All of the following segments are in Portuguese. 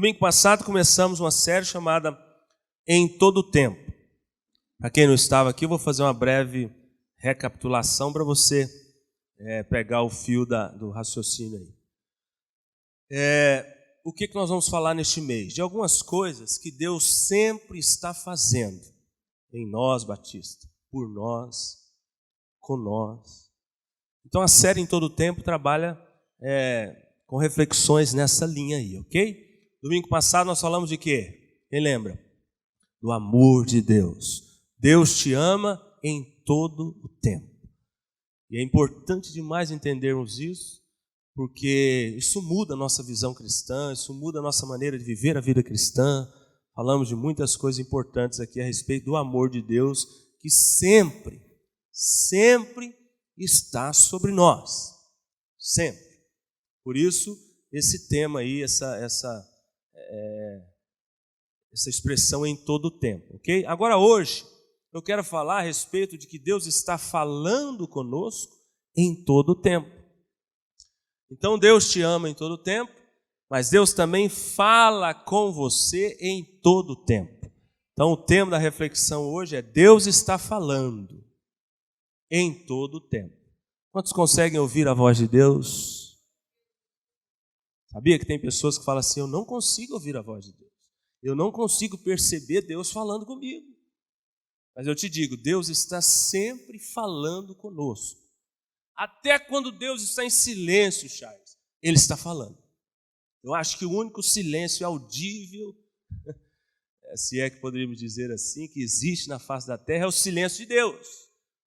Domingo passado começamos uma série chamada Em Todo o Tempo. Para quem não estava aqui, eu vou fazer uma breve recapitulação para você pegar o fio do raciocínio aí. O que nós vamos falar neste mês? De algumas coisas que Deus sempre está fazendo em nós, Batista, por nós, com nós. Então a série Em Todo o Tempo trabalha com reflexões nessa linha aí, ok? Domingo passado nós falamos de quê? Quem lembra? Do amor de Deus. Deus te ama em todo o tempo. E é importante demais entendermos isso, porque isso muda a nossa visão cristã, isso muda a nossa maneira de viver a vida cristã. Falamos de muitas coisas importantes aqui a respeito do amor de Deus, que sempre está sobre nós. Sempre. Por isso, esse tema aí, essa expressão em todo o tempo, ok? Agora hoje, eu quero falar a respeito de que Deus está falando conosco em todo o tempo. Então Deus te ama em todo o tempo, mas Deus também fala com você em todo o tempo. Então o tema da reflexão hoje é Deus está falando em todo o tempo. Quantos conseguem ouvir a voz de Deus? Sabia que tem pessoas que falam assim, eu não consigo ouvir a voz de Deus. Eu não consigo perceber Deus falando comigo. Mas eu te digo, Deus está sempre falando conosco. Até quando Deus está em silêncio, Charles, Ele está falando. Eu acho que o único silêncio audível, se é que poderíamos dizer assim, que existe na face da terra, é o silêncio de Deus.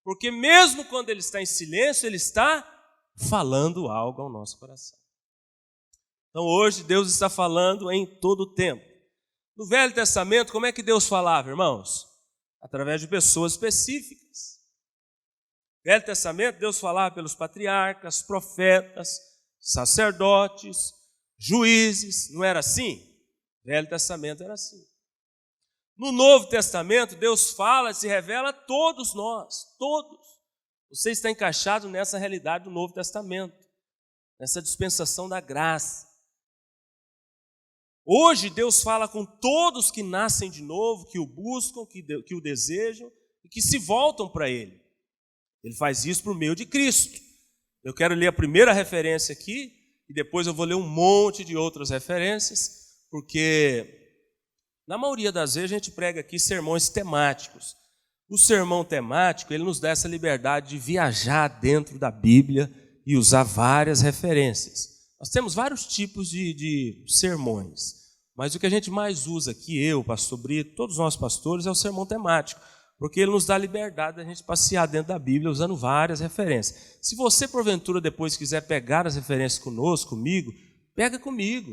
Porque mesmo quando Ele está em silêncio, Ele está falando algo ao nosso coração. Então hoje Deus está falando em todo o tempo. No Velho Testamento, como é que Deus falava, irmãos? Através de pessoas específicas. No Velho Testamento, Deus falava pelos patriarcas, profetas, sacerdotes, juízes. Não era assim? No Velho Testamento era assim. No Novo Testamento, Deus fala, se revela a todos nós, todos. Você está encaixado nessa realidade do Novo Testamento, nessa dispensação da graça. Hoje Deus fala com todos que nascem de novo, que o buscam, que o desejam e que se voltam para Ele. Ele faz isso por meio de Cristo. Eu quero ler a primeira referência aqui e depois eu vou ler um monte de outras referências, porque na maioria das vezes a gente prega aqui sermões temáticos. O sermão temático, ele nos dá essa liberdade de viajar dentro da Bíblia e usar várias referências. Nós temos vários tipos de sermões, mas o que a gente mais usa aqui, eu, pastor Brito, todos nós pastores, é o sermão temático, porque ele nos dá a liberdade da gente passear dentro da Bíblia usando várias referências. Se você, porventura, depois quiser pegar as referências comigo, pega comigo.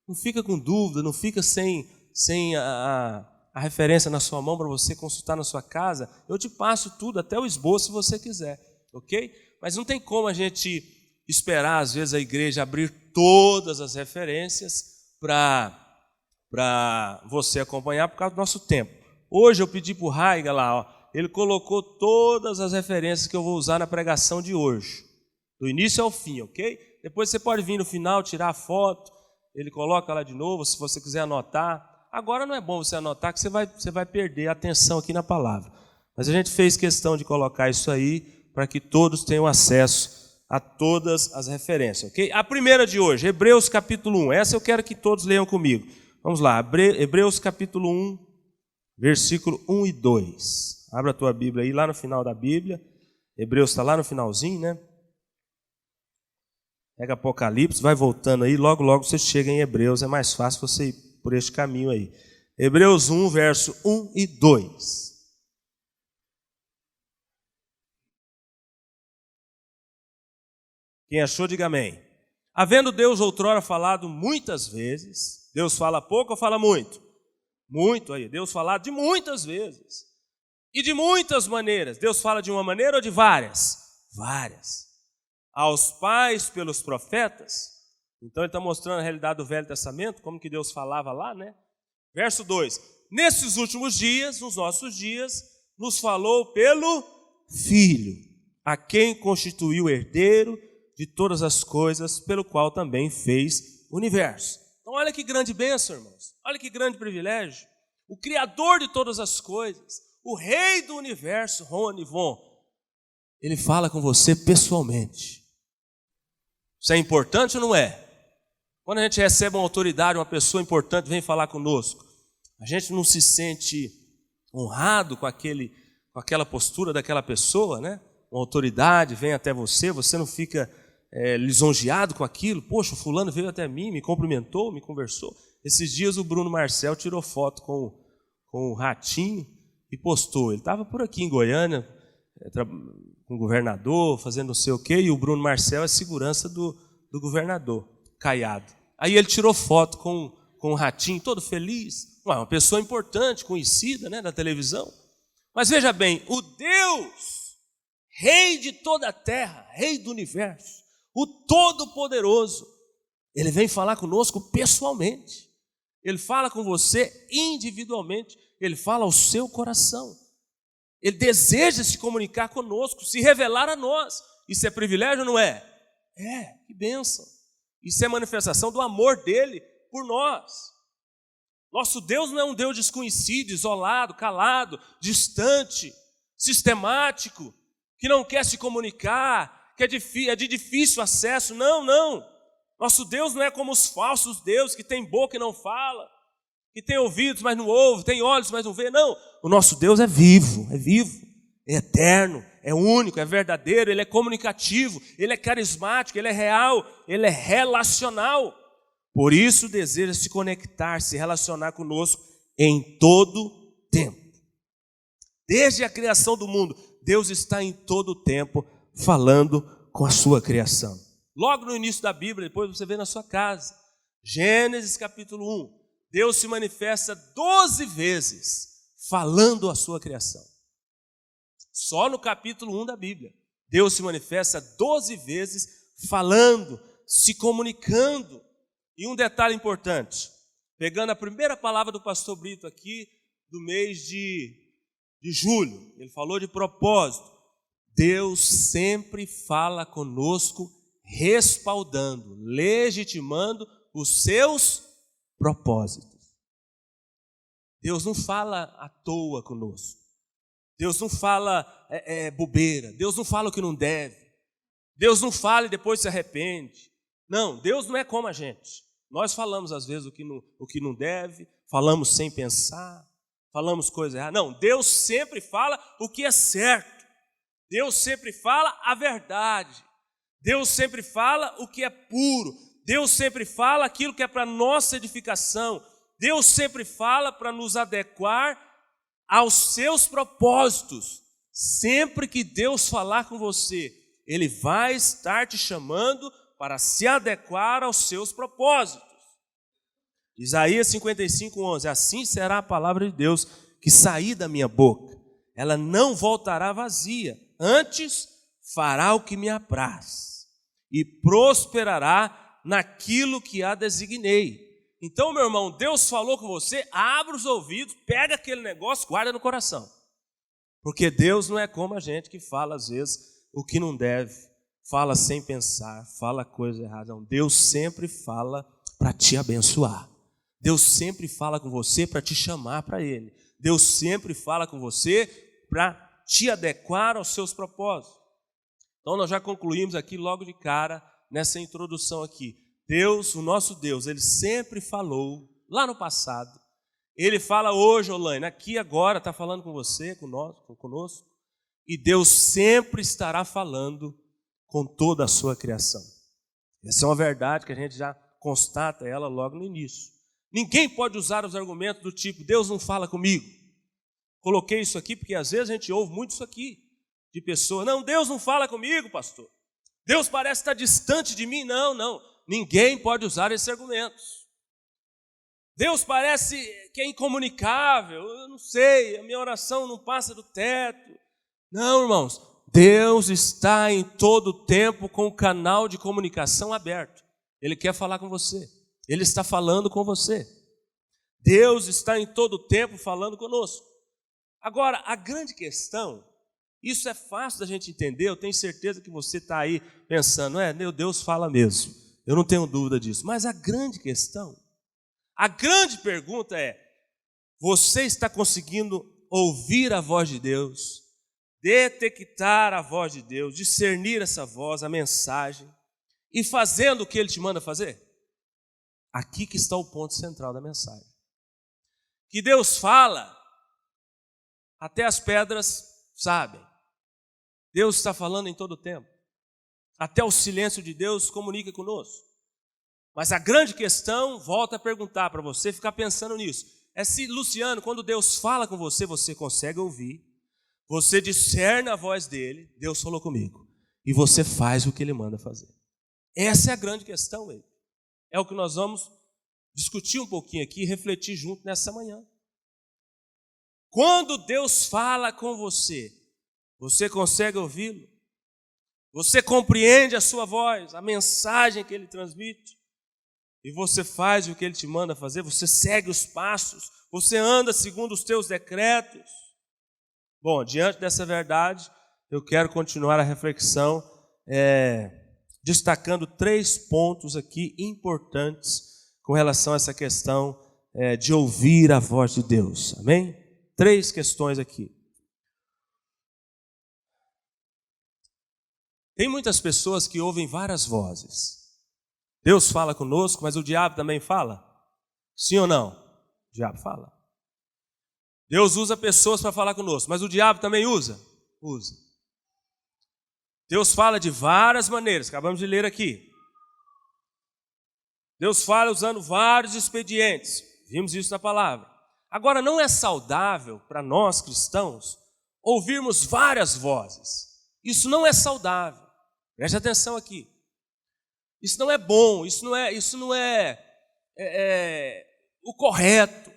Não fica com dúvida, não fica sem a referência na sua mão para você consultar na sua casa. Eu te passo tudo, até o esboço, se você quiser, ok? Mas não tem como a gente esperar, às vezes, a igreja abrir todas as referências para você acompanhar por causa do nosso tempo. Hoje eu pedi para o Raiga lá, ó, ele colocou todas as referências que eu vou usar na pregação de hoje, do início ao fim, ok? Depois você pode vir no final, tirar a foto, ele coloca lá de novo, se você quiser anotar. Agora não é bom você anotar, que você vai perder a atenção aqui na palavra. Mas a gente fez questão de colocar isso aí para que todos tenham acesso a todas as referências, ok? A primeira de hoje, Hebreus capítulo 1. Essa eu quero que todos leiam comigo. Vamos lá, Hebreus capítulo 1, versículo 1 e 2. Abra a tua Bíblia aí, lá no final da Bíblia. Hebreus está lá no finalzinho, né? Pega Apocalipse, vai voltando aí, logo você chega em Hebreus. É mais fácil você ir por este caminho aí. Hebreus 1, verso 1 e 2. Quem achou, diga amém. Havendo Deus outrora falado muitas vezes, Deus fala pouco ou fala muito? Muito aí, Deus fala de muitas vezes. E de muitas maneiras. Deus fala de uma maneira ou de várias? Várias. Aos pais pelos profetas. Então ele está mostrando a realidade do Velho Testamento, como que Deus falava lá, né? Verso 2. Nesses últimos dias, nos nossos dias, nos falou pelo Filho, a quem constituiu herdeiro de todas as coisas, pelo qual também fez o universo. Então Então olha que grande bênção, irmãos. Olha que grande privilégio. O Criador de todas as coisas, o Rei do Universo, Rony Von, Ele fala com você pessoalmente. Isso é importante ou não é? Quando a gente recebe uma autoridade, uma pessoa importante vem falar conosco, a gente não se sente honrado com aquela postura daquela pessoa, né? Uma autoridade vem até você, você não fica lisonjeado com aquilo. Poxa, o fulano veio até mim, me cumprimentou, me conversou. Esses dias o Bruno Marcel tirou foto com o Ratinho e postou. Ele estava por aqui em Goiânia, com o governador, fazendo não sei o quê, e o Bruno Marcel é segurança do governador, Caiado. Aí ele tirou foto com o Ratinho, todo feliz. Uma pessoa importante, conhecida, né, da televisão. Mas veja bem, o Deus, Rei de toda a terra, Rei do universo, o Todo-Poderoso, Ele vem falar conosco pessoalmente. Ele fala com você individualmente. Ele fala ao seu coração. Ele deseja se comunicar conosco, se revelar a nós. Isso é privilégio ou não é? É, que bênção. Isso é manifestação do amor dele por nós. Nosso Deus não é um Deus desconhecido, isolado, calado, distante, sistemático, que não quer se comunicar, que é de difícil acesso. Não, não. Nosso Deus não é como os falsos deuses, que tem boca e não fala, que tem ouvidos, mas não ouve, tem olhos, mas não vê. Não, o nosso Deus é vivo, é eterno, é único, é verdadeiro, Ele é comunicativo, Ele é carismático, Ele é real, Ele é relacional. Por isso deseja se conectar, se relacionar conosco em todo tempo. Desde a criação do mundo, Deus está em todo tempo falando com a sua criação. Logo no início da Bíblia, depois você vê na sua casa, Gênesis capítulo 1, Deus se manifesta 12 vezes falando a sua criação. Só no capítulo 1 da Bíblia, Deus se manifesta 12 vezes falando, se comunicando. E um detalhe importante, pegando a primeira palavra do pastor Brito aqui, do mês de julho, ele falou de propósito. Deus sempre fala conosco, respaldando, legitimando os seus propósitos. Deus não fala à toa conosco. Deus não fala bobeira. Deus não fala o que não deve. Deus não fala e depois se arrepende. Não, Deus não é como a gente. Nós falamos às vezes o que não deve, falamos sem pensar, falamos coisa errada. Não, Deus sempre fala o que é certo. Deus sempre fala a verdade. Deus sempre fala o que é puro. Deus sempre fala aquilo que é para nossa edificação. Deus sempre fala para nos adequar aos seus propósitos. Sempre que Deus falar com você, Ele vai estar te chamando para se adequar aos seus propósitos. Isaías 55:11, assim será a palavra de Deus que sair da minha boca. Ela não voltará vazia, antes fará o que me apraz e prosperará naquilo que a designei. Então, meu irmão, Deus falou com você, abre os ouvidos, pega aquele negócio, guarda no coração. Porque Deus não é como a gente que fala às vezes o que não deve, fala sem pensar, fala coisa errada. Não, Deus sempre fala para te abençoar. Deus sempre fala com você para te chamar para Ele. Deus sempre fala com você para te adequar aos seus propósitos. Então nós já concluímos aqui logo de cara, nessa introdução aqui. Deus, o nosso Deus, Ele sempre falou lá no passado. Ele fala hoje, Olaine, aqui agora, está falando com você, conosco. E Deus sempre estará falando com toda a sua criação. Essa é uma verdade que a gente já constata ela logo no início. Ninguém pode usar os argumentos do tipo, Deus não fala comigo. Coloquei isso aqui porque às vezes a gente ouve muito isso aqui, de pessoa, não, Deus não fala comigo, pastor. Deus parece estar distante de mim. Não. Ninguém pode usar esses argumentos. Deus parece que é incomunicável, eu não sei, a minha oração não passa do teto. Não, irmãos, Deus está em todo o tempo com o canal de comunicação aberto. Ele quer falar com você. Ele está falando com você. Deus está em todo o tempo falando conosco. Agora, a grande questão, isso é fácil da gente entender, eu tenho certeza que você está aí pensando, meu Deus fala mesmo. Eu não tenho dúvida disso. Mas a grande questão A grande pergunta é: você está conseguindo ouvir a voz de Deus, detectar a voz de Deus, discernir essa voz, a mensagem, e fazendo o que Ele te manda fazer? Aqui que está o ponto central da mensagem. Que Deus fala, até as pedras sabem. Deus está falando em todo o tempo. Até o silêncio de Deus comunica conosco. Mas a grande questão, volta a perguntar para você, ficar pensando nisso, é se, Luciano, quando Deus fala com você, você consegue ouvir, você discerne a voz dele, Deus falou comigo, e você faz o que ele manda fazer. Essa é a grande questão, ele. É o que nós vamos discutir um pouquinho aqui e refletir junto nessa manhã. Quando Deus fala com você, você consegue ouvi-lo? Você compreende a sua voz, a mensagem que ele transmite? E você faz o que ele te manda fazer? Você segue os passos? Você anda segundo os teus decretos? Bom, diante dessa verdade, eu quero continuar a reflexão destacando 3 pontos aqui importantes com relação a essa questão de ouvir a voz de Deus. Amém? 3 questões aqui. Tem muitas pessoas que ouvem várias vozes. Deus fala conosco, mas o diabo também fala? Sim ou não? O diabo fala. Deus usa pessoas para falar conosco, mas o diabo também usa? Usa. Deus fala de várias maneiras, acabamos de ler aqui. Deus fala usando vários expedientes, vimos isso na palavra. Agora, não é saudável para nós cristãos ouvirmos várias vozes. Isso não é saudável. Preste atenção aqui. Isso não é bom, isso não é o correto.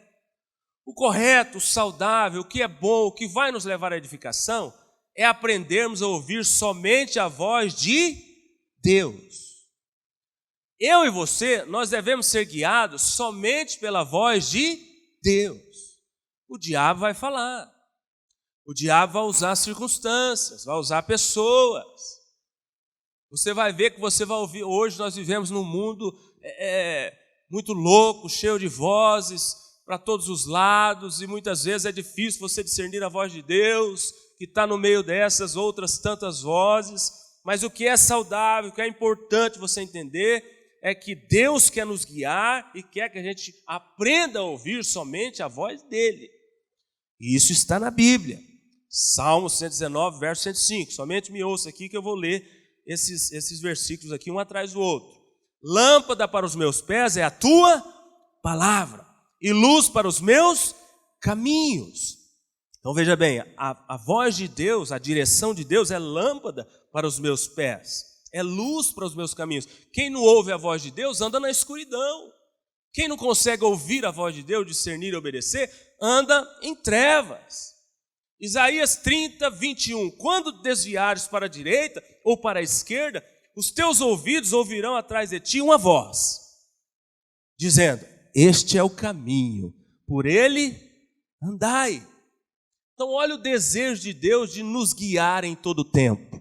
O correto, o saudável, o que é bom, o que vai nos levar à edificação, é aprendermos a ouvir somente a voz de Deus. Eu e você, nós devemos ser guiados somente pela voz de Deus. O diabo vai falar. O diabo vai usar circunstâncias, vai usar pessoas. Você vai ver que você vai ouvir. Hoje nós vivemos num mundo muito louco, cheio de vozes para todos os lados, e muitas vezes é difícil você discernir a voz de Deus, que está no meio dessas outras tantas vozes. Mas o que é saudável, o que é importante você entender, é que Deus quer nos guiar e quer que a gente aprenda a ouvir somente a voz dele. E isso está na Bíblia. Salmo 119, verso 105. Somente me ouça aqui que eu vou ler esses versículos aqui, um atrás do outro. Lâmpada para os meus pés é a tua palavra, e luz para os meus caminhos. Então veja bem, a voz de Deus, a direção de Deus é lâmpada para os meus pés, é luz para os meus caminhos. Quem não ouve a voz de Deus anda na escuridão. Quem não consegue ouvir a voz de Deus, discernir e obedecer, anda em trevas. Isaías 30, 21. Quando desviares para a direita ou para a esquerda, os teus ouvidos ouvirão atrás de ti uma voz, dizendo: este é o caminho, por ele andai. Então olha o desejo de Deus de nos guiar em todo o tempo.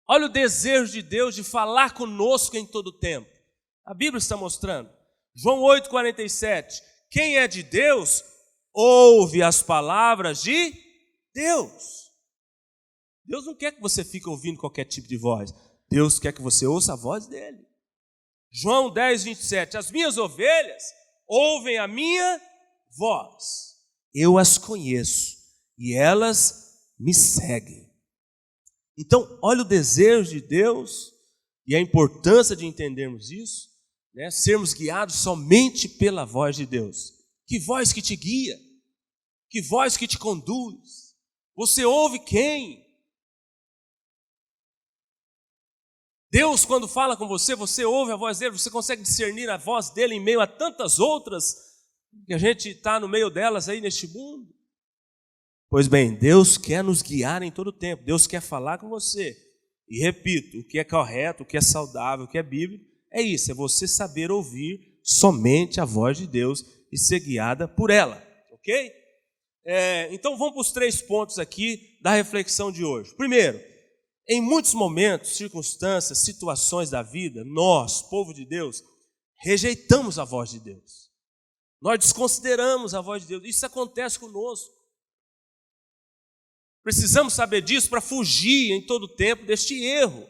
Olha o desejo de Deus de falar conosco em todo o tempo. A Bíblia está mostrando. João 8,47. Quem é de Deus, ouve as palavras de Deus. Deus não quer que você fique ouvindo qualquer tipo de voz. Deus quer que você ouça a voz dele. João 10, 27. As minhas ovelhas ouvem a minha voz. Eu as conheço e elas me seguem. Então, olha o desejo de Deus e a importância de entendermos isso, né? Sermos guiados somente pela voz de Deus. Que voz que te guia? Que voz que te conduz? Você ouve quem? Deus, quando fala com você, você ouve a voz dele, você consegue discernir a voz dele em meio a tantas outras que a gente está no meio delas aí neste mundo? Pois bem, Deus quer nos guiar em todo o tempo, Deus quer falar com você. E repito, o que é correto, o que é saudável, o que é bíblico, é isso, é você saber ouvir somente a voz de Deus e ser guiada por ela, ok? Então vamos para os 3 pontos aqui da reflexão de hoje. Primeiro, em muitos momentos, circunstâncias, situações da vida, nós, povo de Deus, rejeitamos a voz de Deus. Nós desconsideramos a voz de Deus. Isso acontece conosco. Precisamos saber disso para fugir em todo tempo deste erro.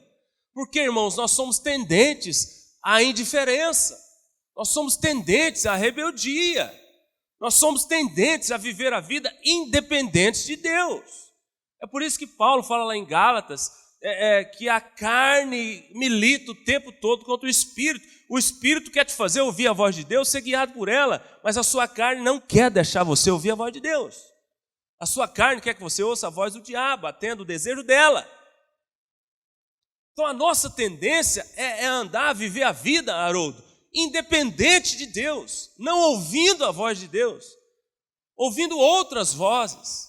Porque, irmãos, nós somos tendentes à indiferença. Nós somos tendentes à rebeldia. Nós somos tendentes a viver a vida independentes de Deus. É por isso que Paulo fala lá em Gálatas que a carne milita o tempo todo contra o Espírito. O Espírito quer te fazer ouvir a voz de Deus, ser guiado por ela, mas a sua carne não quer deixar você ouvir a voz de Deus. A sua carne quer que você ouça a voz do diabo, atenda o desejo dela. Então a nossa tendência é andar, viver a vida, Haroldo, independente de Deus, não ouvindo a voz de Deus, ouvindo outras vozes,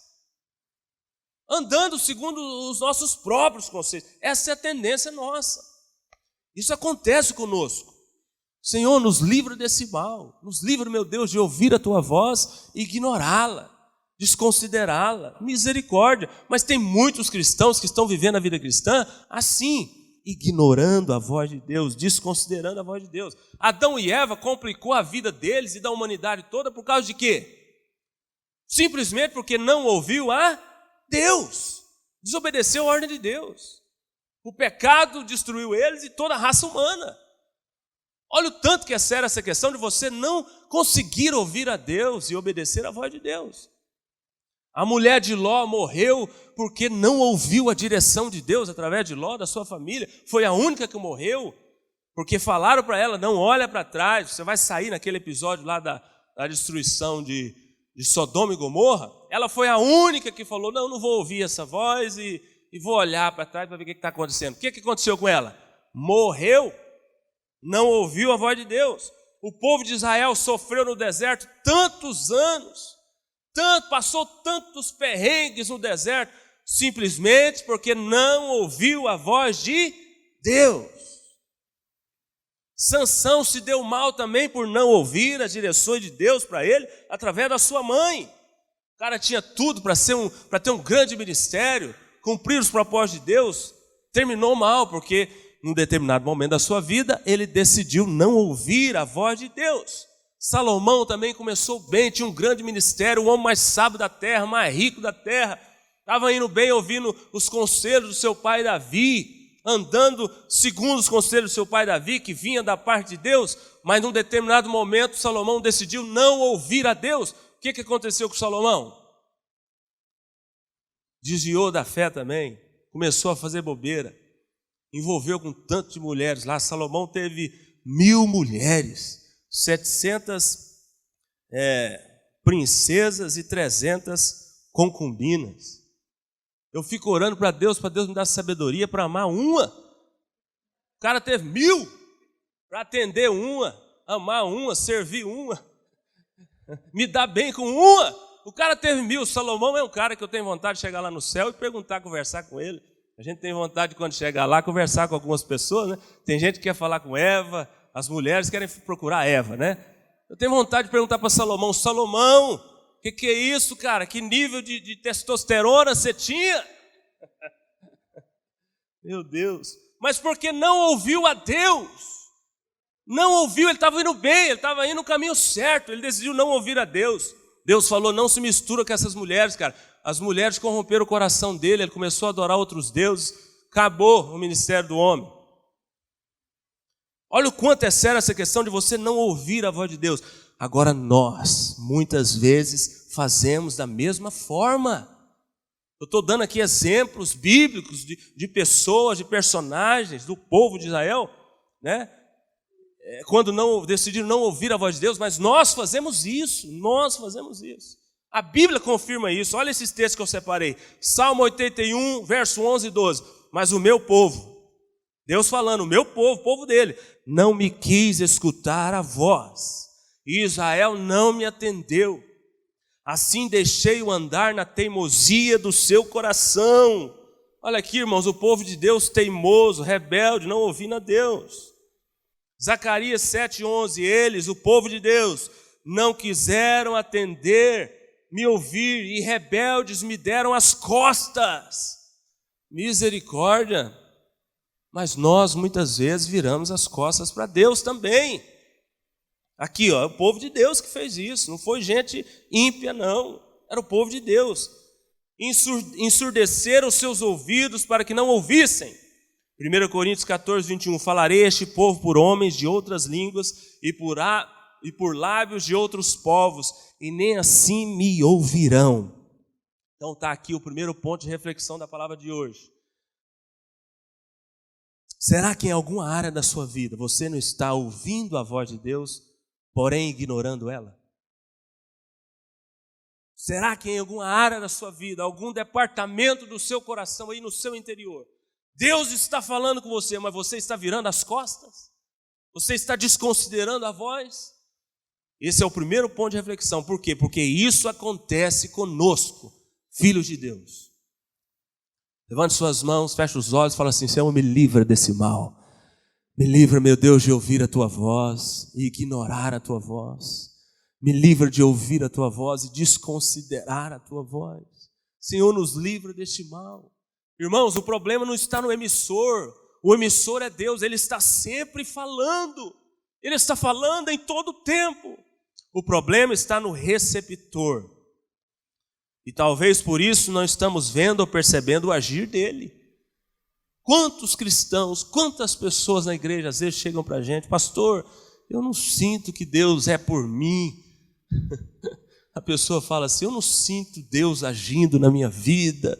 andando segundo os nossos próprios conceitos. Essa é a tendência nossa. Isso acontece conosco. Senhor, nos livra desse mal, nos livra, meu Deus, de ouvir a tua voz e ignorá-la, desconsiderá-la. Misericórdia. Mas tem muitos cristãos que estão vivendo a vida cristã assim, ignorando a voz de Deus, desconsiderando a voz de Deus. Adão e Eva complicou a vida deles e da humanidade toda por causa de quê? Simplesmente porque não ouviu a Deus, desobedeceu a ordem de Deus. O pecado destruiu eles e toda a raça humana. Olha o tanto que é séria essa questão de você não conseguir ouvir a Deus e obedecer a voz de Deus. A mulher de Ló morreu porque não ouviu a direção de Deus através de Ló, da sua família. Foi a única que morreu, porque falaram para ela, não olha para trás, você vai sair naquele episódio lá da destruição de Sodoma e Gomorra. Ela foi a única que falou, não vou ouvir essa voz e vou olhar para trás para ver o que está acontecendo. O que aconteceu com ela? Morreu, não ouviu a voz de Deus. O povo de Israel sofreu no deserto tantos anos, passou tantos perrengues no deserto, simplesmente porque não ouviu a voz de Deus. Sansão se deu mal também por não ouvir as direções de Deus para ele, através da sua mãe. O cara tinha tudo para ter um grande ministério, cumprir os propósitos de Deus, terminou mal, porque num determinado momento da sua vida, ele decidiu não ouvir a voz de Deus. Salomão também começou bem, tinha um grande ministério, o homem mais sábio da terra, mais rico da terra, estava indo bem ouvindo os conselhos do seu pai Davi, andando segundo os conselhos do seu pai Davi, que vinha da parte de Deus, mas num determinado momento Salomão decidiu não ouvir a Deus. O que aconteceu com Salomão? Desviou da fé também, começou a fazer bobeira, envolveu com tanto de mulheres lá. Salomão teve 1000 mulheres, 700 princesas e 300 concubinas. Eu fico orando para Deus me dar sabedoria para amar uma. O cara teve 1000 para atender uma, amar uma, servir uma, me dar bem com uma. O cara teve 1000. Salomão é um cara que eu tenho vontade de chegar lá no céu e conversar com ele. A gente tem vontade de, quando chegar lá, conversar com algumas pessoas, né? Tem gente que quer falar com Eva, as mulheres querem procurar Eva, né? Eu tenho vontade de perguntar para Salomão, o que é isso, cara? Que nível de testosterona você tinha? Meu Deus. Mas porque não ouviu a Deus. Não ouviu, ele estava indo bem, ele estava indo no caminho certo, ele decidiu não ouvir a Deus. Deus falou, não se mistura com essas mulheres, cara. As mulheres corromperam o coração dele, ele começou a adorar outros deuses, acabou o ministério do homem. Olha o quanto é séria essa questão de você não ouvir a voz de Deus. Agora nós, muitas vezes, fazemos da mesma forma. Eu estou dando aqui exemplos bíblicos de pessoas, de personagens do povo de Israel, né? Quando decidiram não ouvir a voz de Deus, mas nós fazemos isso. A Bíblia confirma isso. Olha esses textos que eu separei. Salmo 81, verso 11 e 12. Mas o meu povo, Deus falando, o meu povo, o povo dele, não me quis escutar a voz. E Israel não me atendeu. Assim deixei-o andar na teimosia do seu coração. Olha aqui, irmãos, o povo de Deus teimoso, rebelde, não ouvindo a Deus. Zacarias 7:11, eles, o povo de Deus, não quiseram atender, me ouvir, e rebeldes me deram as costas. Misericórdia. Mas nós muitas vezes viramos as costas para Deus também. Aqui, ó, é o povo de Deus que fez isso, não foi gente ímpia, não. Era o povo de Deus. Ensurdeceram seus ouvidos para que não ouvissem. 1 Coríntios 14, 21, falarei a este povo por homens de outras línguas e por lábios de outros povos, e nem assim me ouvirão. Então está aqui o primeiro ponto de reflexão da palavra de hoje. Será que em alguma área da sua vida você não está ouvindo a voz de Deus, porém ignorando ela? Será que em alguma área da sua vida, algum departamento do seu coração aí no seu interior, Deus está falando com você, mas você está virando as costas? Você está desconsiderando a voz? Esse é o primeiro ponto de reflexão. Por quê? Porque isso acontece conosco, filhos de Deus. Levante suas mãos, feche os olhos e fala assim: Senhor, me livra desse mal. Me livra, meu Deus, de ouvir a Tua voz e ignorar a Tua voz. Me livra de ouvir a Tua voz e desconsiderar a Tua voz. Senhor, nos livra deste mal. Irmãos, o problema não está no emissor. O emissor é Deus, Ele está sempre falando. Ele está falando em todo o tempo. O problema está no receptor. E talvez por isso não estamos vendo ou percebendo o agir dele. Quantos cristãos, quantas pessoas na igreja às vezes chegam para a gente: pastor, eu não sinto que Deus é por mim. A pessoa fala assim: eu não sinto Deus agindo na minha vida.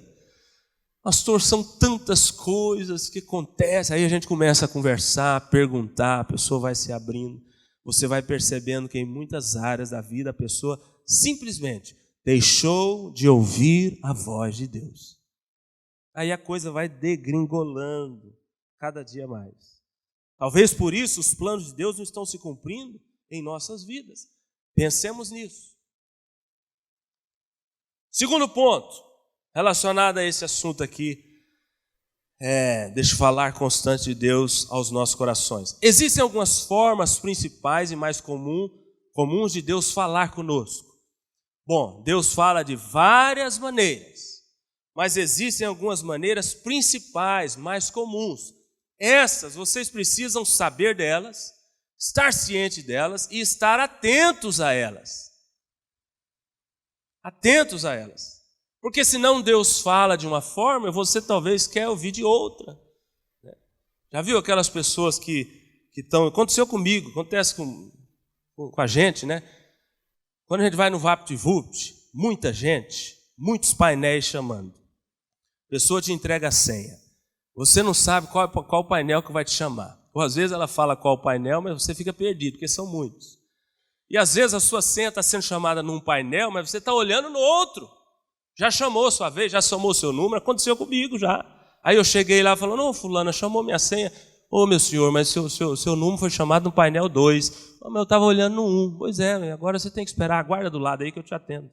Pastor, são tantas coisas que acontecem. Aí a gente começa a conversar, a perguntar, a pessoa vai se abrindo. Você vai percebendo que em muitas áreas da vida a pessoa simplesmente deixou de ouvir a voz de Deus. Aí a coisa vai degringolando cada dia mais. Talvez por isso os planos de Deus não estão se cumprindo em nossas vidas. Pensemos nisso. Segundo ponto, relacionado a esse assunto aqui, deixa eu falar constante de Deus aos nossos corações. Existem algumas formas principais e mais comuns de Deus falar conosco. Bom, Deus fala de várias maneiras, mas existem algumas maneiras principais, mais comuns. Essas vocês precisam saber delas, estar ciente delas e estar atentos a elas. Atentos a elas. Porque senão Deus fala de uma forma e você talvez quer ouvir de outra. Já viu aquelas pessoas que estão... Aconteceu comigo, acontece com a gente, né? Quando a gente vai no VaptVupt, muita gente, muitos painéis chamando. A pessoa te entrega a senha. Você não sabe qual painel que vai te chamar. Ou às vezes ela fala qual painel, mas você fica perdido, porque são muitos. E às vezes a sua senha está sendo chamada num painel, mas você está olhando no outro. Já chamou a sua vez, já somou o seu número, aconteceu comigo já. Aí eu cheguei lá e falei: não, fulana, chamou minha senha. Ô, meu senhor, mas seu número foi chamado no painel 2. Mas eu estava olhando no 1. Pois é, agora você tem que esperar, aguarda do lado aí que eu te atendo.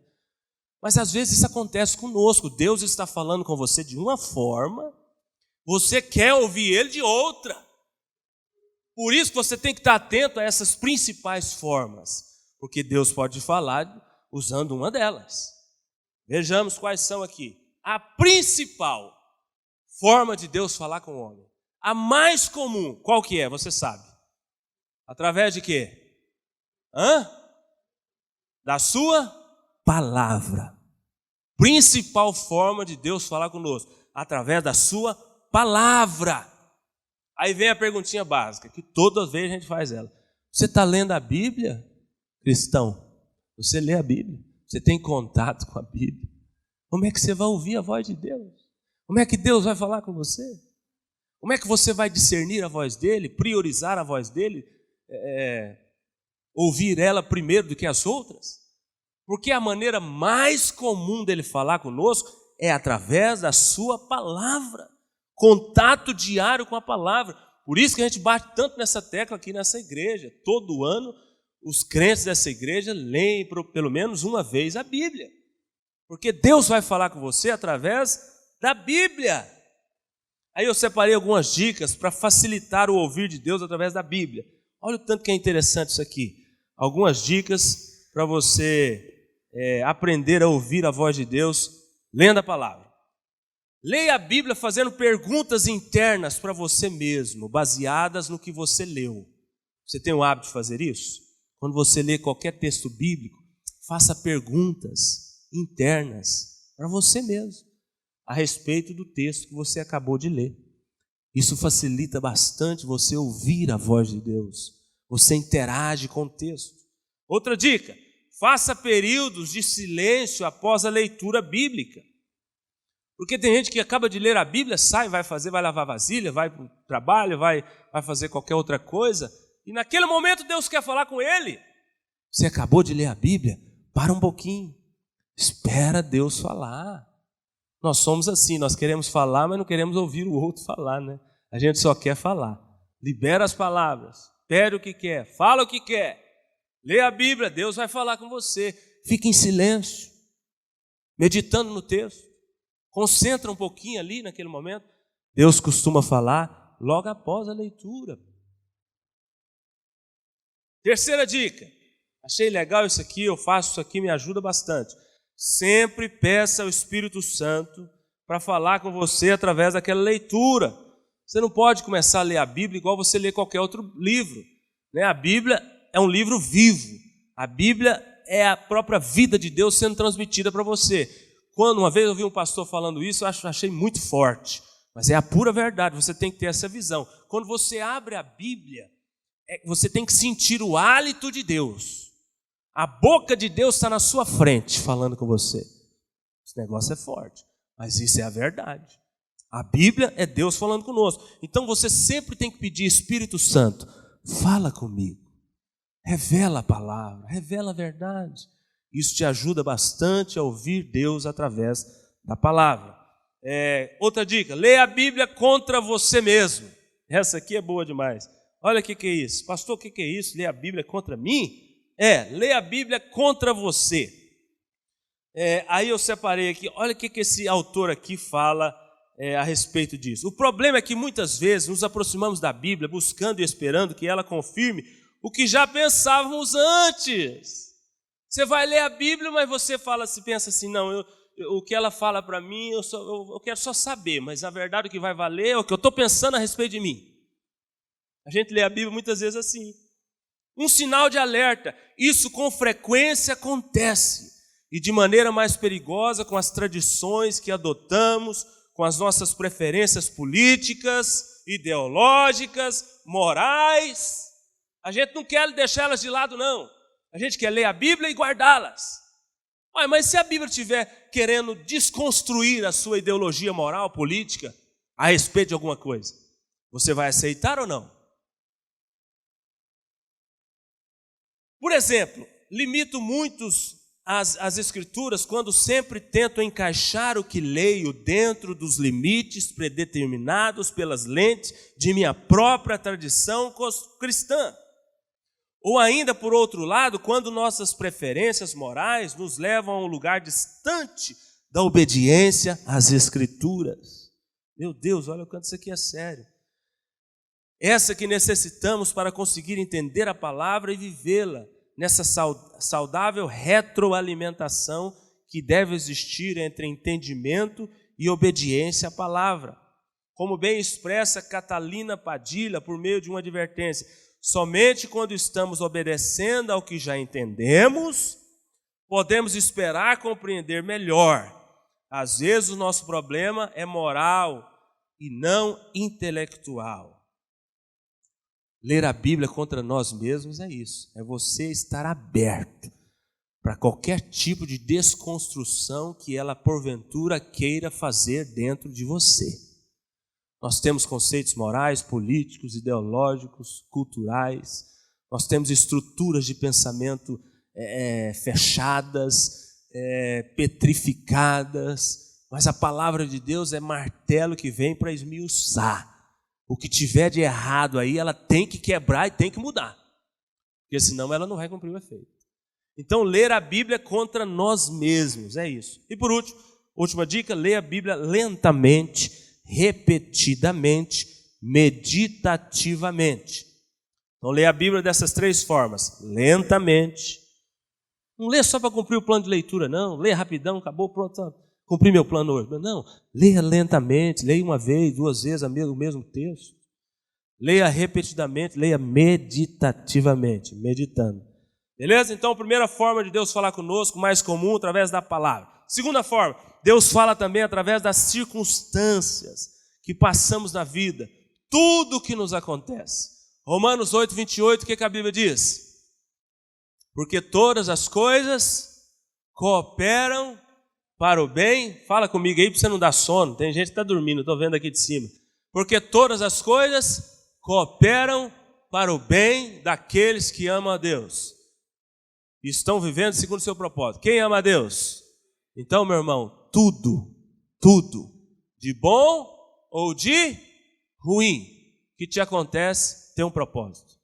Mas às vezes isso acontece conosco. Deus está falando com você de uma forma, você quer ouvir Ele de outra. Por isso que você tem que estar atento a essas principais formas, porque Deus pode falar usando uma delas. Vejamos quais são aqui. A principal forma de Deus falar com o homem. A mais comum, qual que é? Você sabe. Através de quê? Da sua palavra. Principal forma de Deus falar conosco. Através da sua palavra. Aí vem a perguntinha básica, que toda vez a gente faz ela. Você está lendo a Bíblia, cristão? Você lê a Bíblia? Você tem contato com a Bíblia? Como é que você vai ouvir a voz de Deus? Como é que Deus vai falar com você? Como é que você vai discernir a voz dele, priorizar a voz dele, ouvir ela primeiro do que as outras? Porque a maneira mais comum dele falar conosco é através da sua palavra. Contato diário com a palavra. Por isso que a gente bate tanto nessa tecla aqui nessa igreja. Todo ano, os crentes dessa igreja leem pelo menos uma vez a Bíblia. Porque Deus vai falar com você através da Bíblia. Aí eu separei algumas dicas para facilitar o ouvir de Deus através da Bíblia. Olha o tanto que é interessante isso aqui. Algumas dicas para você aprender a ouvir a voz de Deus lendo a palavra. Leia a Bíblia fazendo perguntas internas para você mesmo, baseadas no que você leu. Você tem o hábito de fazer isso? quando você lê qualquer texto bíblico, faça perguntas internas para você mesmo a respeito do texto que você acabou de ler. Isso facilita bastante você ouvir a voz de Deus. Você interage com o texto. Outra dica: faça períodos de silêncio após a leitura bíblica. Porque tem gente que acaba de ler a Bíblia, sai, vai lavar vasilha, vai para o trabalho, vai fazer qualquer outra coisa, e naquele momento Deus quer falar com ele. Você acabou de ler a Bíblia, para um pouquinho, espera Deus falar. Nós somos assim, nós queremos falar, mas não queremos ouvir o outro falar, né? A gente só quer falar. Libera as palavras, pede o que quer, fala o que quer, lê a Bíblia, Deus vai falar com você. Fica em silêncio, meditando no texto. Concentra um pouquinho ali naquele momento. Deus costuma falar logo após a leitura. Terceira dica. Achei legal isso aqui, eu faço isso aqui, me ajuda bastante. Sempre peça ao Espírito Santo para falar com você através daquela leitura. Você não pode começar a ler a Bíblia igual você lê qualquer outro livro, né? A Bíblia é um livro vivo. A Bíblia é a própria vida de Deus sendo transmitida para você. Quando uma vez eu ouvi um pastor falando isso, eu achei muito forte. Mas é a pura verdade, você tem que ter essa visão. Quando você abre a Bíblia, você tem que sentir o hálito de Deus. A boca de Deus está na sua frente falando com você. Esse negócio é forte, mas isso é a verdade. A Bíblia é Deus falando conosco. Então você sempre tem que pedir: Espírito Santo, fala comigo. Revela a palavra, revela a verdade. Isso te ajuda bastante a ouvir Deus através da palavra. Outra dica: leia a Bíblia contra você mesmo. Essa aqui é boa demais. Olha o que é isso. Pastor, o que é isso? Ler a Bíblia contra mim? Leia a Bíblia contra você. Aí eu separei aqui, olha o que esse autor aqui fala a respeito disso. O problema é que muitas vezes nos aproximamos da Bíblia buscando e esperando que ela confirme o que já pensávamos antes. Você vai ler a Bíblia, mas você pensa assim: não, o que ela fala para mim, eu quero só saber, mas na verdade o que vai valer é o que eu estou pensando a respeito de mim. A gente lê a Bíblia muitas vezes assim. Um sinal de alerta: isso com frequência acontece, e de maneira mais perigosa com as tradições que adotamos, com as nossas preferências políticas, ideológicas, morais. A gente não quer deixar elas de lado, não. A gente quer ler a Bíblia e guardá-las. Mas se a Bíblia estiver querendo desconstruir a sua ideologia moral, política, a respeito de alguma coisa, você vai aceitar ou não? Por exemplo, limito muitos as Escrituras quando sempre tento encaixar o que leio dentro dos limites predeterminados pelas lentes de minha própria tradição cristã. Ou ainda, por outro lado, quando nossas preferências morais nos levam a um lugar distante da obediência às Escrituras. Meu Deus, olha o quanto isso aqui é sério. Essa que necessitamos para conseguir entender a palavra e vivê-la nessa saudável retroalimentação que deve existir entre entendimento e obediência à palavra. Como bem expressa Catalina Padilha por meio de uma advertência: somente quando estamos obedecendo ao que já entendemos, podemos esperar compreender melhor. Às vezes o nosso problema é moral e não intelectual. Ler a Bíblia contra nós mesmos é isso, é você estar aberto para qualquer tipo de desconstrução que ela porventura queira fazer dentro de você. Nós temos conceitos morais, políticos, ideológicos, culturais, nós temos estruturas de pensamento fechadas, petrificadas, mas a palavra de Deus é martelo que vem para esmiuçar. O que tiver de errado aí, ela tem que quebrar e tem que mudar, porque senão ela não vai cumprir o efeito. Então, ler a Bíblia contra nós mesmos, é isso. E por último, última dica: leia a Bíblia lentamente, repetidamente, meditativamente. Então, leia a Bíblia dessas três formas: lentamente. Não lê só para cumprir o plano de leitura, não. Leia rapidão, acabou, pronto, cumpri meu plano hoje. Não, leia lentamente, leia uma vez, duas vezes o mesmo texto. Leia repetidamente, leia meditativamente, meditando. Beleza? Então, a primeira forma de Deus falar conosco, mais comum, através da palavra. Segunda forma, Deus fala também através das circunstâncias que passamos na vida. Tudo que nos acontece. Romanos 8, 28, o que a Bíblia diz? Porque todas as coisas cooperam para o bem. Fala comigo aí para você não dar sono. Tem gente que está dormindo, estou vendo aqui de cima. Porque todas as coisas cooperam para o bem daqueles que amam a Deus. E estão vivendo segundo o seu propósito. Quem ama a Deus? Então, meu irmão, tudo, de bom ou de ruim, que te acontece, tem um propósito.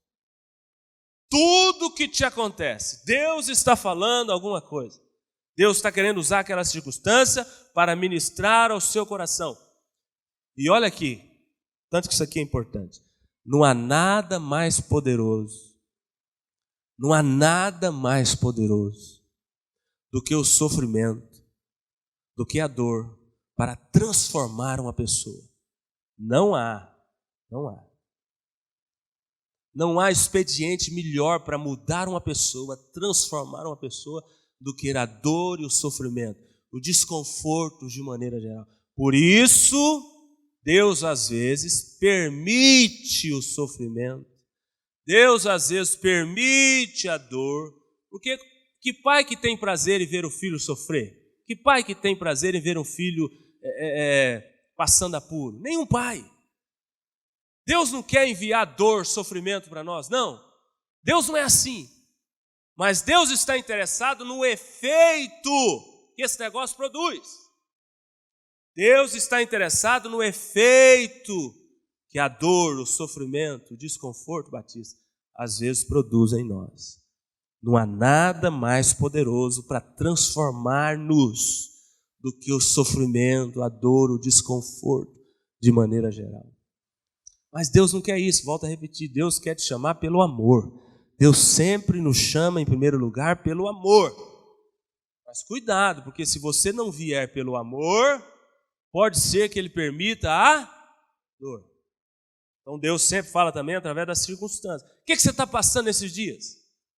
Tudo que te acontece, Deus está falando alguma coisa. Deus está querendo usar aquela circunstância para ministrar ao seu coração. E olha aqui, tanto que isso aqui é importante. Não há nada mais poderoso do que o sofrimento, do que a dor, para transformar uma pessoa. Não há expediente melhor para mudar uma pessoa, transformar uma pessoa, do que a dor e o sofrimento, o desconforto de maneira geral. Por isso, Deus às vezes permite o sofrimento, Deus às vezes permite a dor, porque que pai que tem prazer em ver o filho sofrer? Que pai que tem prazer em ver um filho passando apuro? Nenhum pai. Deus não quer enviar dor, sofrimento para nós, não. Deus não é assim. Mas Deus está interessado no efeito que esse negócio produz. Deus está interessado no efeito que a dor, o sofrimento, o desconforto, Batista, às vezes produz em nós. Não há nada mais poderoso para transformar-nos do que o sofrimento, a dor, o desconforto, de maneira geral. Mas Deus não quer isso, volto a repetir, Deus quer te chamar pelo amor. Deus sempre nos chama em primeiro lugar pelo amor. Mas cuidado, porque se você não vier pelo amor, pode ser que Ele permita a dor. Então Deus sempre fala também através das circunstâncias. O que você está passando nesses dias?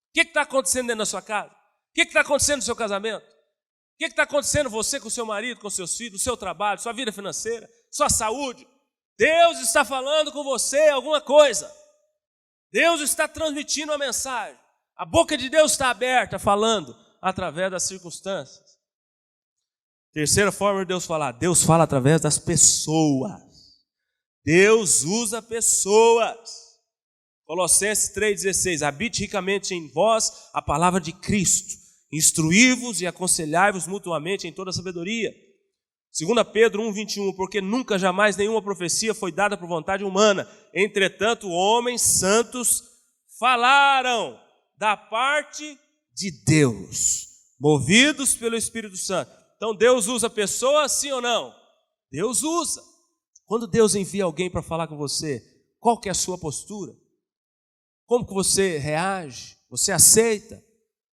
O que está acontecendo dentro da sua casa? O que está acontecendo no seu casamento? O que está acontecendo você com seu marido, com seus filhos, no seu trabalho, sua vida financeira, sua saúde? Deus está falando com você alguma coisa. Deus está transmitindo uma mensagem. A boca de Deus está aberta, falando através das circunstâncias. Terceira forma de Deus falar. Deus fala através das pessoas. Deus usa pessoas. Colossenses 3,16. Habite ricamente em vós a palavra de Cristo. Instruí-vos e aconselhai-vos mutuamente em toda sabedoria. 2 Pedro 1,21, porque nunca jamais nenhuma profecia foi dada por vontade humana. Entretanto, homens santos falaram da parte de Deus, movidos pelo Espírito Santo. Então Deus usa pessoas, sim ou não? Deus usa. Quando Deus envia alguém para falar com você, qual que é a sua postura? Como que você reage? Você aceita?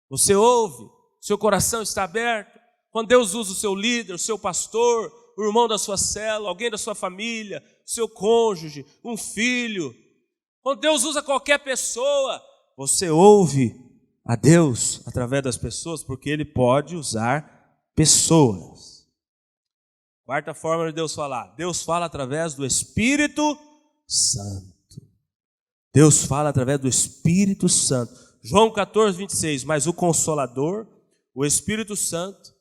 Você ouve? Seu coração está aberto? Quando Deus usa o seu líder, o seu pastor, o irmão da sua célula, alguém da sua família, seu cônjuge, um filho. Quando Deus usa qualquer pessoa, você ouve a Deus através das pessoas, porque Ele pode usar pessoas. Quarta forma de Deus falar. Deus fala através do Espírito Santo. Deus fala através do Espírito Santo. João 14, 26. Mas o Consolador, o Espírito Santo,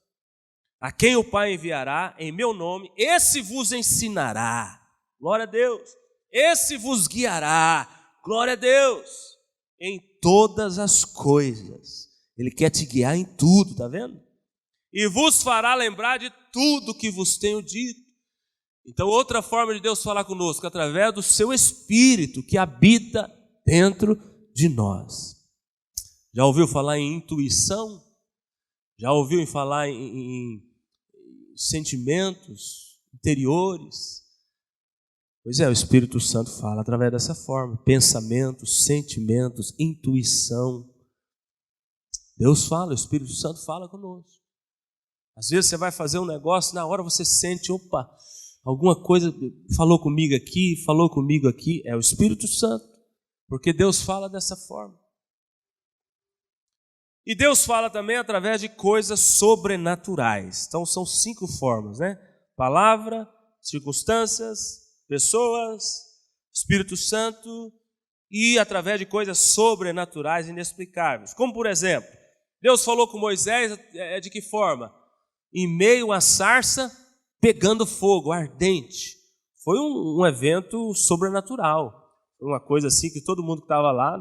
a quem o Pai enviará em meu nome, esse vos ensinará, glória a Deus, esse vos guiará, glória a Deus, em todas as coisas. Ele quer te guiar em tudo, está vendo? E vos fará lembrar de tudo que vos tenho dito. Então, outra forma de Deus falar conosco, através do seu Espírito que habita dentro de nós. Já ouviu falar em intuição? Já ouviu falar em sentimentos interiores? Pois é, o Espírito Santo fala através dessa forma. Pensamentos, sentimentos, intuição. Deus fala, o Espírito Santo fala conosco. Às vezes você vai fazer um negócio, na hora você sente, opa, alguma coisa falou comigo aqui. É o Espírito Santo, porque Deus fala dessa forma. E Deus fala também através de coisas sobrenaturais. Então são 5 formas, né? Palavra, circunstâncias, pessoas, Espírito Santo e através de coisas sobrenaturais inexplicáveis. Como por exemplo, Deus falou com Moisés de que forma? Em meio à sarça, pegando fogo, ardente. Foi um evento sobrenatural. Uma coisa assim que todo mundo que estava lá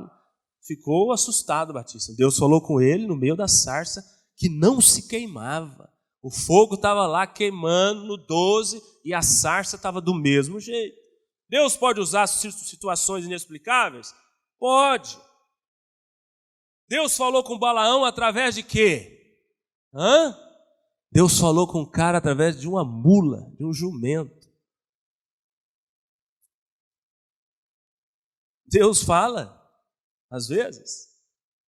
ficou assustado, Batista. Deus falou com ele no meio da sarça que não se queimava. O fogo estava lá queimando no 12 e a sarça estava do mesmo jeito. Deus pode usar situações inexplicáveis? Pode. Deus falou com Balaão através de quê? Deus falou com o cara através de uma mula, de um jumento. Deus fala, às vezes.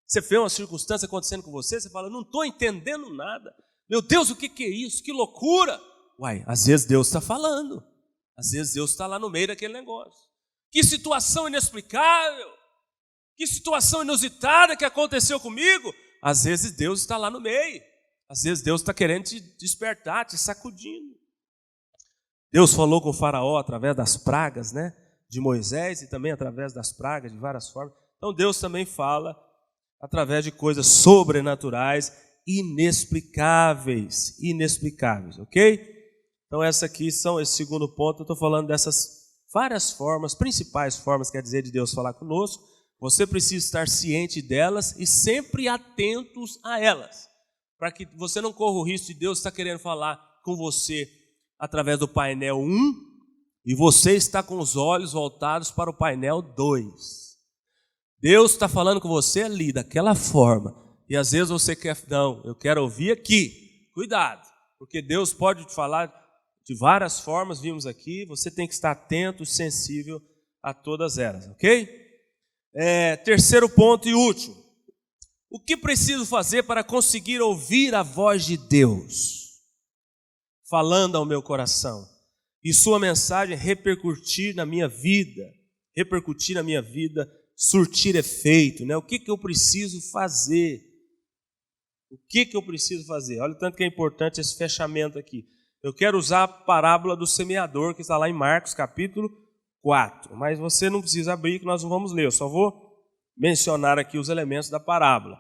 Você vê uma circunstância acontecendo com você, você fala, não estou entendendo nada. Meu Deus, o que é isso? Que loucura! Uai, às vezes Deus está falando. Às vezes Deus está lá no meio daquele negócio. Que situação inexplicável! Que situação inusitada que aconteceu comigo! Às vezes Deus está lá no meio. Às vezes Deus está querendo te despertar, te sacudindo. Deus falou com o faraó através das pragas, né? De Moisés e também através das pragas de várias formas. Então Deus também fala através de coisas sobrenaturais, inexplicáveis, ok? Então esse segundo ponto, eu estou falando dessas várias formas, principais formas, quer dizer, de Deus falar conosco. Você precisa estar ciente delas e sempre atentos a elas, para que você não corra o risco de Deus estar querendo falar com você através do painel 1, e você está com os olhos voltados para o painel 2. Deus está falando com você ali, daquela forma. E às vezes você quer, não, eu quero ouvir aqui. Cuidado, porque Deus pode te falar de várias formas, vimos aqui. Você tem que estar atento e sensível a todas elas, ok? Terceiro ponto e último. O que preciso fazer para conseguir ouvir a voz de Deus falando ao meu coração? E sua mensagem repercutir na minha vida, surtir efeito, né? O que eu preciso fazer? O que eu preciso fazer? Olha o tanto que é importante esse fechamento aqui. Eu quero usar a parábola do semeador, que está lá em Marcos, capítulo 4. Mas você não precisa abrir, que nós não vamos ler. Eu só vou mencionar aqui os elementos da parábola.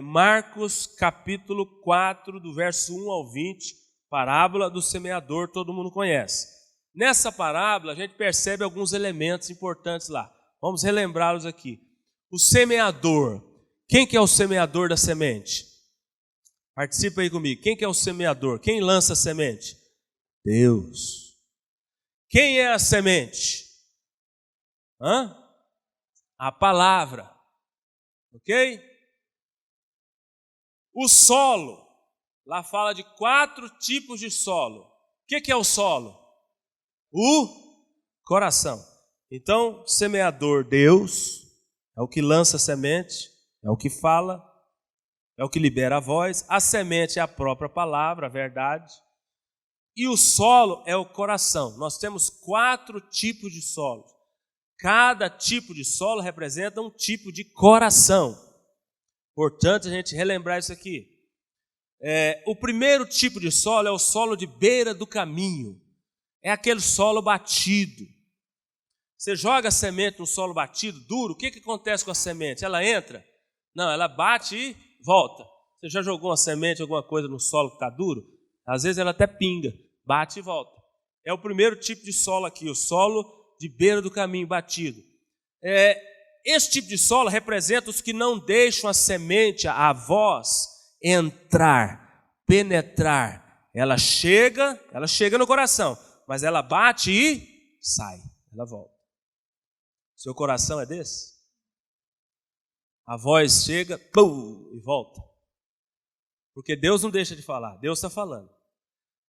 Marcos, capítulo 4, do verso 1 ao 20. Parábola do semeador, todo mundo conhece. Nessa parábola, a gente percebe alguns elementos importantes lá. Vamos relembrá-los aqui. O semeador. Quem que é o semeador da semente? Participa aí comigo. Quem que é o semeador? Quem lança a semente? Deus. Quem é a semente? A palavra. Ok? O solo. Lá fala de 4 tipos de solo. O que é o solo? O coração. Então, semeador, Deus, é o que lança a semente, é o que fala, é o que libera a voz. A semente é a própria palavra, a verdade. E o solo é o coração. Nós temos 4 tipos de solo. Cada tipo de solo representa um tipo de coração. Portanto, a gente relembrar isso aqui. O primeiro tipo de solo é o solo de beira do caminho. É aquele solo batido. Você joga a semente no solo batido, duro, o que acontece com a semente? Ela entra? Não, ela bate e volta. Você já jogou uma semente, alguma coisa no solo que está duro? Às vezes ela até pinga, bate e volta. É o primeiro tipo de solo aqui, o solo de beira do caminho, batido. Esse tipo de solo representa os que não deixam a semente, a voz, entrar, penetrar. Ela chega no coração, mas ela bate e sai, ela volta. Seu coração é desse? A voz chega, pum, e volta. Porque Deus não deixa de falar, Deus está falando.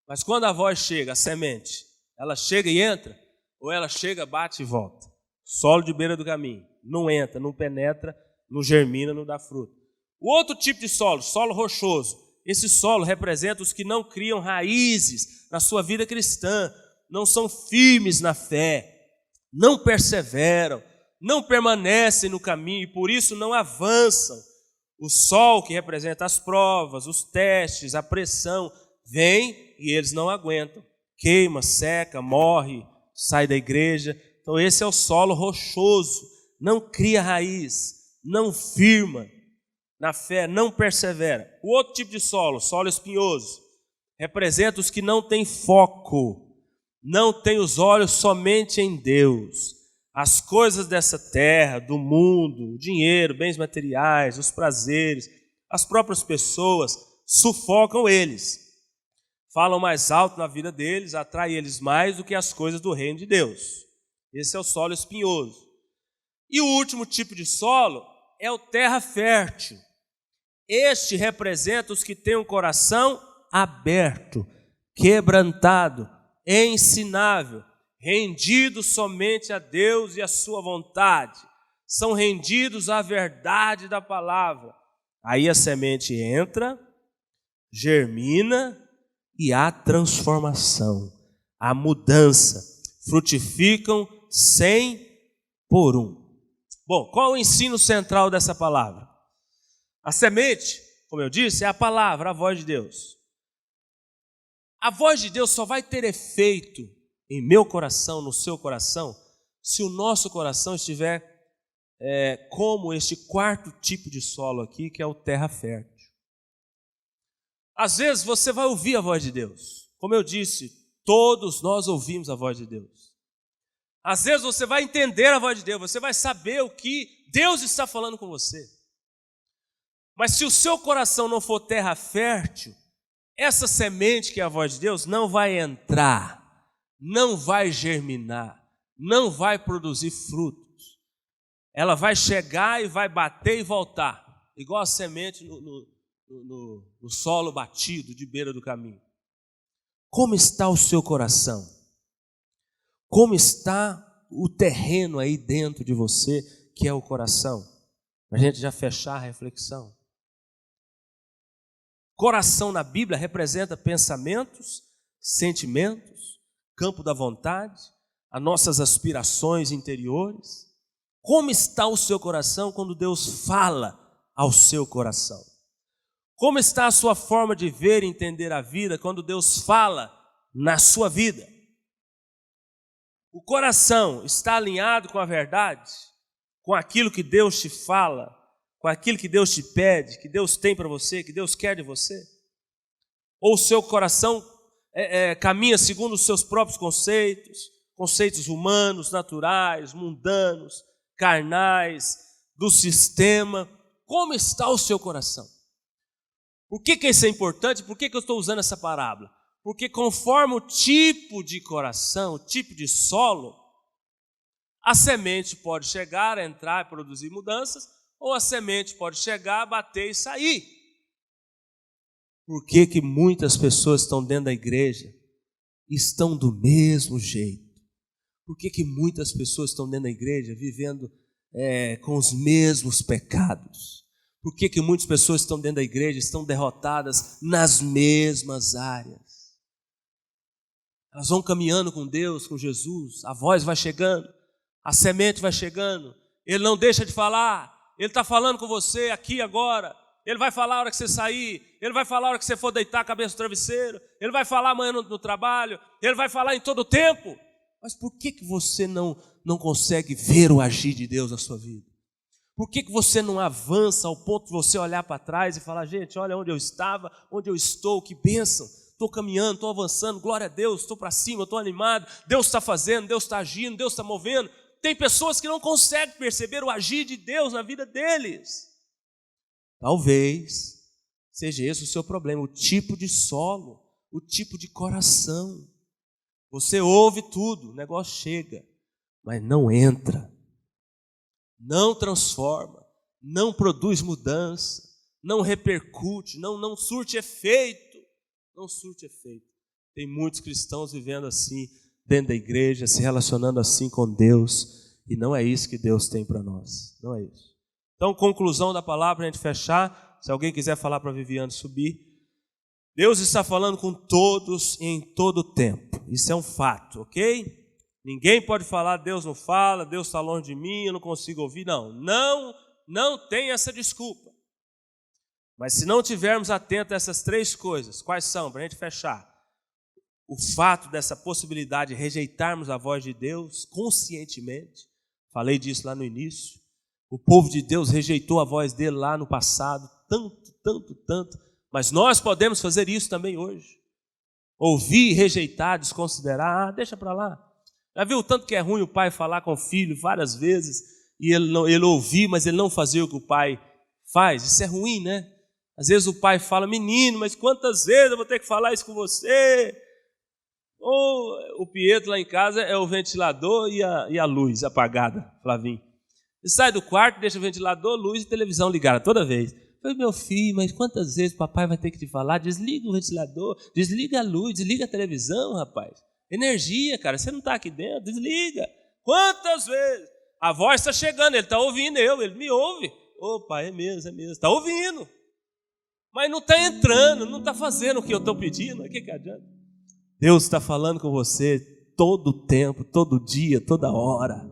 Mas quando a voz chega, a semente, ela chega e entra, ou ela chega, bate e volta. Solo de beira do caminho, não entra, não penetra, não germina, não dá fruto. O outro tipo de solo, solo rochoso. Esse solo representa os que não criam raízes na sua vida cristã, não são firmes na fé, não perseveram, não permanecem no caminho e por isso não avançam. O sol, que representa as provas, os testes, a pressão, vem e eles não aguentam. Queima, seca, morre, sai da igreja. Então esse é o solo rochoso, não cria raiz, não firma na fé, não persevera. O outro tipo de solo, solo espinhoso, representa os que não têm foco, não têm os olhos somente em Deus. As coisas dessa terra, do mundo, o dinheiro, bens materiais, os prazeres, as próprias pessoas sufocam eles. Falam mais alto na vida deles, atraem eles mais do que as coisas do reino de Deus. Esse é o solo espinhoso. E o último tipo de solo é o terra fértil. Este representa os que têm um coração aberto, quebrantado, ensinável, rendidos somente a Deus e a sua vontade. São rendidos à verdade da palavra. Aí a semente entra, germina e há transformação, há mudança. Frutificam 100 por 1. Bom, qual é o ensino central dessa palavra? A semente, como eu disse, é a palavra, a voz de Deus. A voz de Deus só vai ter efeito em meu coração, no seu coração, se o nosso coração estiver como este quarto tipo de solo aqui, que é o terra fértil. Às vezes você vai ouvir a voz de Deus. Como eu disse, todos nós ouvimos a voz de Deus. Às vezes você vai entender a voz de Deus, você vai saber o que Deus está falando com você. Mas se o seu coração não for terra fértil, essa semente que é a voz de Deus não vai entrar, não vai germinar, não vai produzir frutos. Ela vai chegar e vai bater e voltar, igual a semente no solo batido de beira do caminho. Como está o seu coração? Como está o terreno aí dentro de você, que é o coração? Para a gente já fechar a reflexão. Coração na Bíblia representa pensamentos, sentimentos, campo da vontade, as nossas aspirações interiores. Como está o seu coração quando Deus fala ao seu coração? Como está a sua forma de ver e entender a vida quando Deus fala na sua vida? O coração está alinhado com a verdade, com aquilo que Deus te fala, com aquilo que Deus te pede, que Deus tem para você, que Deus quer de você? Ou o seu coração caminha segundo os seus próprios conceitos humanos, naturais, mundanos, carnais, do sistema? Como está o seu coração? Por que isso é importante? Por que eu estou usando essa parábola? Porque conforme o tipo de coração, o tipo de solo, a semente pode chegar, entrar e produzir mudanças, ou a semente pode chegar, bater e sair. Por que muitas pessoas estão dentro da igreja e estão do mesmo jeito? Por que muitas pessoas estão dentro da igreja vivendo com os mesmos pecados? Por que muitas pessoas estão dentro da igreja e estão derrotadas nas mesmas áreas? Elas vão caminhando com Deus, com Jesus, a voz vai chegando, a semente vai chegando, Ele não deixa de falar, Ele está falando com você aqui agora, Ele vai falar a hora que você sair, Ele vai falar a hora que você for deitar a cabeça no travesseiro, Ele vai falar amanhã no trabalho, Ele vai falar em todo o tempo. Mas por que você não consegue ver o agir de Deus na sua vida? Por que você não avança ao ponto de você olhar para trás e falar: gente, olha onde eu estava, onde eu estou, que bênção, estou caminhando, estou avançando, glória a Deus, estou para cima, estou animado, Deus está fazendo, Deus está agindo, Deus está movendo. Tem pessoas que não conseguem perceber o agir de Deus na vida deles. Talvez seja esse o seu problema, o tipo de solo, o tipo de coração. Você ouve tudo, o negócio chega, mas não entra, não transforma, não produz mudança, não repercute, não surte efeito, não surte efeito. Tem muitos cristãos vivendo assim, dentro da igreja, se relacionando assim com Deus, e não é isso que Deus tem para nós, não é isso. Então, conclusão da palavra, para a gente fechar, se alguém quiser falar para a Viviane subir. Deus está falando com todos em todo o tempo, isso é um fato, ok? Ninguém pode falar: Deus não fala, Deus está longe de mim, eu não consigo ouvir. Não tem essa desculpa. Mas se não tivermos atento a essas 3 coisas, quais são? Para a gente fechar. O fato dessa possibilidade de rejeitarmos a voz de Deus conscientemente. Falei disso lá no início. O povo de Deus rejeitou a voz dele lá no passado, tanto. Mas nós podemos fazer isso também hoje. Ouvir, rejeitar, desconsiderar, deixa para lá. Já viu o tanto que é ruim o pai falar com o filho várias vezes e ele ouvir, mas ele não fazer o que o pai faz? Isso é ruim, né? Às vezes o pai fala, menino, mas quantas vezes eu vou ter que falar isso com você? Ou o Pietro lá em casa é o ventilador e a luz apagada, Flavinho. Ele sai do quarto, deixa o ventilador, luz e televisão ligada toda vez. Eu falei, meu filho, mas quantas vezes o papai vai ter que te falar? Desliga o ventilador, desliga a luz, desliga a televisão, rapaz. Energia, cara, você não está aqui dentro, desliga. Quantas vezes? A voz está chegando, ele está ouvindo ele me ouve. Opa, é mesmo, está ouvindo. Mas não está entrando, não está fazendo o que eu estou pedindo. O que adianta? Deus está falando com você todo o tempo, todo dia, toda hora.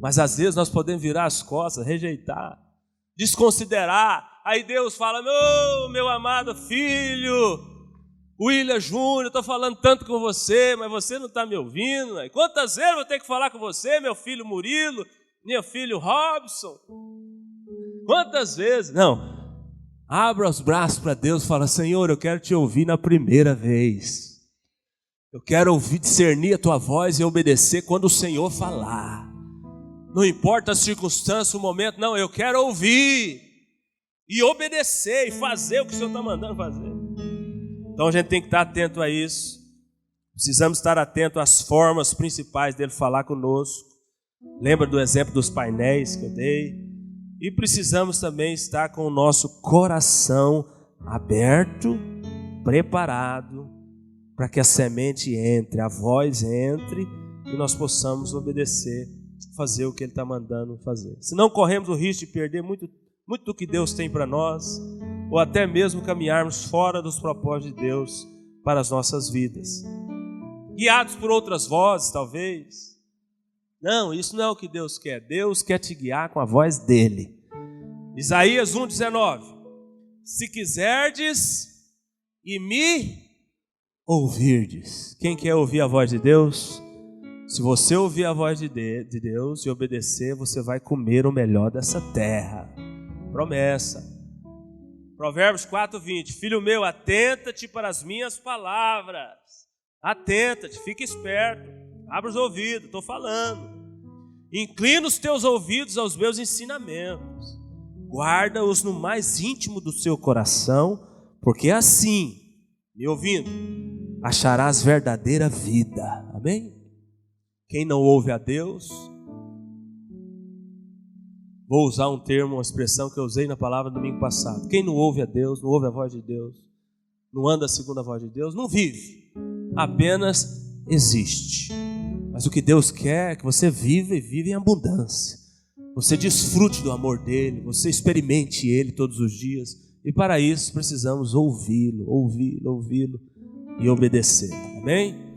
Mas às vezes nós podemos virar as costas, rejeitar, desconsiderar. Aí Deus fala, meu amado filho, William Júnior, estou falando tanto com você, mas você não está me ouvindo. Quantas vezes eu vou ter que falar com você, meu filho Murilo, meu filho Robson? Quantas vezes? Não. Abra os braços para Deus e fala, Senhor, eu quero te ouvir na primeira vez. Eu quero ouvir, discernir a tua voz e obedecer quando o Senhor falar. Não importa a circunstância, o momento, não, eu quero ouvir e obedecer e fazer o que o Senhor está mandando fazer. Então a gente tem que estar atento a isso. Precisamos estar atento às formas principais dele falar conosco. Lembra do exemplo dos painéis que eu dei? E precisamos também estar com o nosso coração aberto, preparado, para que a semente entre, a voz entre e nós possamos obedecer, fazer o que Ele está mandando fazer. Senão corremos o risco de perder muito do que Deus tem para nós, ou até mesmo caminharmos fora dos propósitos de Deus para as nossas vidas. Guiados por outras vozes, talvez. Não, isso não é o que Deus quer. Deus quer te guiar com a voz dEle. Isaías 1,19. Se quiserdes e me ouvirdes. Quem quer ouvir a voz de Deus? Se você ouvir a voz de Deus e obedecer, você vai comer o melhor dessa terra. Promessa. Provérbios 4,20. Filho meu, atenta-te para as minhas palavras. Atenta-te, fica esperto. Abre os ouvidos, estou falando. Inclina os teus ouvidos aos meus ensinamentos. Guarda-os no mais íntimo do seu coração, porque assim, me ouvindo, acharás verdadeira vida. Amém? Quem não ouve a Deus, vou usar um termo, uma expressão que eu usei na palavra domingo passado. Quem não ouve a Deus, não ouve a voz de Deus, não anda segundo a voz de Deus, não vive, apenas existe. Mas o que Deus quer é que você viva e viva em abundância. Você desfrute do amor dEle, você experimente Ele todos os dias. E para isso precisamos ouvi-lo e obedecer. Amém?